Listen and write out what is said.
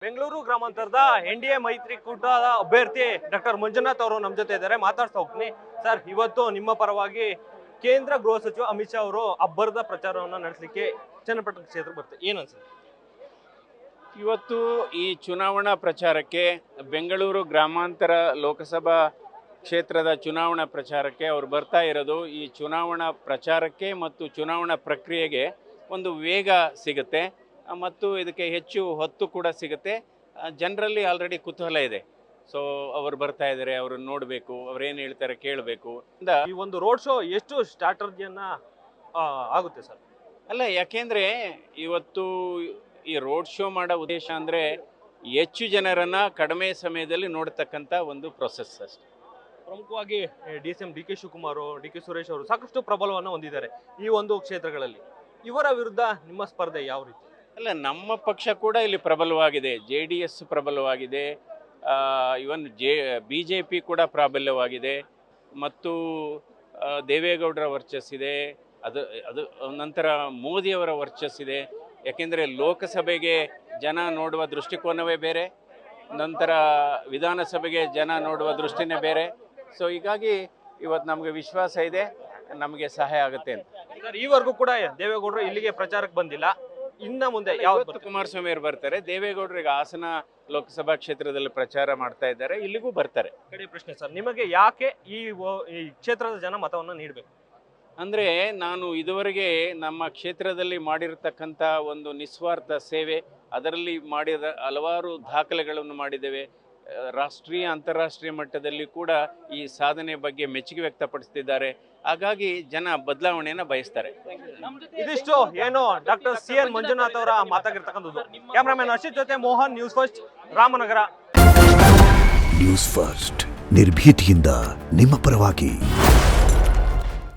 ಬೆಂಗಳೂರು ಗ್ರಾಮಾಂತರದ ಎನ್ಡಿಎ ಮೈತ್ರಿಕೂಟದ ಅಭ್ಯರ್ಥಿ ಡಾಕ್ಟರ್ ಮಂಜುನಾಥ್ ಅವರು ನಮ್ಮ ಜೊತೆ ಇದ್ದಾರೆ. ಮಾತಾಡ್ತಾ ಹೋಗ್ತೀನಿ. ಸರ್, ಇವತ್ತು ನಿಮ್ಮ ಪರವಾಗಿ ಕೇಂದ್ರ ಗೃಹ ಸಚಿವ ಅಮಿತ್ ಶಾ ಅವರು ಅಬ್ಬರದ ಪ್ರಚಾರವನ್ನು ನಡೆಸಲಿಕ್ಕೆ ಚನ್ನಪಟ್ಟಣ ಕ್ಷೇತ್ರಕ್ಕೆ ಬರ್ತಾರೆ. ಏನು ಅನ್ಸುತ್ತೆ? ಇವತ್ತು ಈ ಚುನಾವಣಾ ಪ್ರಚಾರಕ್ಕೆ ಬೆಂಗಳೂರು ಗ್ರಾಮಾಂತರ ಲೋಕಸಭಾ ಕ್ಷೇತ್ರದ ಚುನಾವಣಾ ಪ್ರಚಾರಕ್ಕೆ ಅವರು ಬರ್ತಾ ಇರೋದು ಈ ಚುನಾವಣಾ ಪ್ರಚಾರಕ್ಕೆ ಮತ್ತು ಚುನಾವಣಾ ಪ್ರಕ್ರಿಯೆಗೆ ಒಂದು ವೇಗ ಸಿಗುತ್ತೆ ಮತ್ತು ಇದಕ್ಕೆ ಹೆಚ್ಚು ಹೊತ್ತು ಕೂಡ ಸಿಗುತ್ತೆ. ಜನರಲ್ಲಿ ಆಲ್ರೆಡಿ ಕುತೂಹಲ ಇದೆ. ಸೊ ಅವರು ಬರ್ತಾ ಇದ್ದಾರೆ, ಅವ್ರನ್ನ ನೋಡಬೇಕು, ಅವ್ರೇನು ಹೇಳ್ತಾರೆ ಕೇಳಬೇಕು. ಈ ಒಂದು ರೋಡ್ ಶೋ ಎಷ್ಟು ಸ್ಟ್ರಾಟಜಿಯನ್ನ ಆಗುತ್ತೆ ಸರ್? ಅಲ್ಲ, ಯಾಕೆಂದರೆ ಇವತ್ತು ಈ ರೋಡ್ ಶೋ ಮಾಡೋ ಉದ್ದೇಶ ಅಂದರೆ ಹೆಚ್ಚು ಜನರನ್ನು ಕಡಿಮೆ ಸಮಯದಲ್ಲಿ ನೋಡ್ತಕ್ಕಂಥ ಒಂದು ಪ್ರೊಸೆಸ್ ಅಷ್ಟೇ. ಪ್ರಮುಖವಾಗಿ DCM DK Shivakumar, DK Suresh ಅವರು ಸಾಕಷ್ಟು ಪ್ರಬಲವನ್ನು ಹೊಂದಿದ್ದಾರೆ ಈ ಒಂದು ಕ್ಷೇತ್ರಗಳಲ್ಲಿ. ಇವರ ವಿರುದ್ಧ ನಿಮ್ಮ ಸ್ಪರ್ಧೆ ಯಾವ ರೀತಿ? ಅಲ್ಲ, ನಮ್ಮ ಪಕ್ಷ ಕೂಡ ಇಲ್ಲಿ ಪ್ರಬಲವಾಗಿದೆ. JDS ಪ್ರಬಲವಾಗಿದೆ, ಇವನ್ BJP ಕೂಡ ಪ್ರಾಬಲ್ಯವಾಗಿದೆ ಮತ್ತು ದೇವೇಗೌಡರ ವರ್ಚಸ್ಸಿದೆ. ಅದು ನಂತರ ಮೋದಿಯವರ ವರ್ಚಸ್ಸಿದೆ. ಯಾಕೆಂದರೆ ಲೋಕಸಭೆಗೆ ಜನ ನೋಡುವ ದೃಷ್ಟಿಕೋನವೇ ಬೇರೆ, ನಂತರ ವಿಧಾನಸಭೆಗೆ ಜನ ನೋಡುವ ದೃಷ್ಟಿನೇ ಬೇರೆ. ಸೊ ಹೀಗಾಗಿ ಇವತ್ತು ನಮಗೆ ವಿಶ್ವಾಸ ಇದೆ, ನಮಗೆ ಸಹಾಯ ಆಗುತ್ತೆ ಅಂತ. ಈವರೆಗೂ ಕೂಡ ದೇವೇಗೌಡರು ಇಲ್ಲಿಗೆ ಪ್ರಚಾರಕ್ಕೆ ಬಂದಿಲ್ಲ. ಇನ್ನು ಮುಂದೆ ಯಾವತ್ತು ಕುಮಾರಸ್ವಾಮಿ ಅವರು ಬರ್ತಾರೆ. ದೇವೇಗೌಡರಿಗೆ ಹಾಸನ ಲೋಕಸಭಾ ಕ್ಷೇತ್ರದಲ್ಲಿ ಪ್ರಚಾರ ಮಾಡ್ತಾ ಇದ್ದಾರೆ, ಇಲ್ಲಿಗೂ ಬರ್ತಾರೆ. ಕಡೆ ಪ್ರಶ್ನೆ ಸರ್, ನಿಮಗೆ ಯಾಕೆ ಈ ಕ್ಷೇತ್ರದ ಜನ ಮತವನ್ನು ನೀಡಬೇಕು? ಅಂದರೆ ನಾನು ಇದುವರೆಗೆ ನಮ್ಮ ಕ್ಷೇತ್ರದಲ್ಲಿ ಮಾಡಿರತಕ್ಕಂಥ ಒಂದು ನಿಸ್ವಾರ್ಥ ಸೇವೆ, ಅದರಲ್ಲಿ ಮಾಡಿದ ಹಲವಾರು ದಾಖಲೆಗಳನ್ನು ಮಾಡಿದ್ದೇವೆ. ರಾಷ್ಟ್ರೀಯ ಅಂತಾರಾಷ್ಟ್ರೀಯ ಮಟ್ಟದಲ್ಲಿ ಕೂಡ ಈ ಸಾಧನೆ ಬಗ್ಗೆ ಮೆಚ್ಚುಗೆ ವ್ಯಕ್ತಪಡಿಸ್ತಿದ್ದಾರೆ. ಹಾಗಾಗಿ ಜನ ಬದಲಾವಣೆಯನ್ನು ಬಯಸ್ತಾರೆ. ಇದಿಷ್ಟು ಏನು ಡಾಕ್ಟರ್ CN ಮಂಜುನಾಥ್ ಅವರ ಮಾತಾಗಿರ್ತಕ್ಕಂಥದ್ದು. ಕ್ಯಾಮ್ರಾಮನ್ ಅಶಿತ್ ಜೊತೆ Mohan, news first, Ramanagara. News first, ನಿರ್ಭೀತಿಯಿಂದ ನಿಮ್ಮ ಪರವಾಗಿ.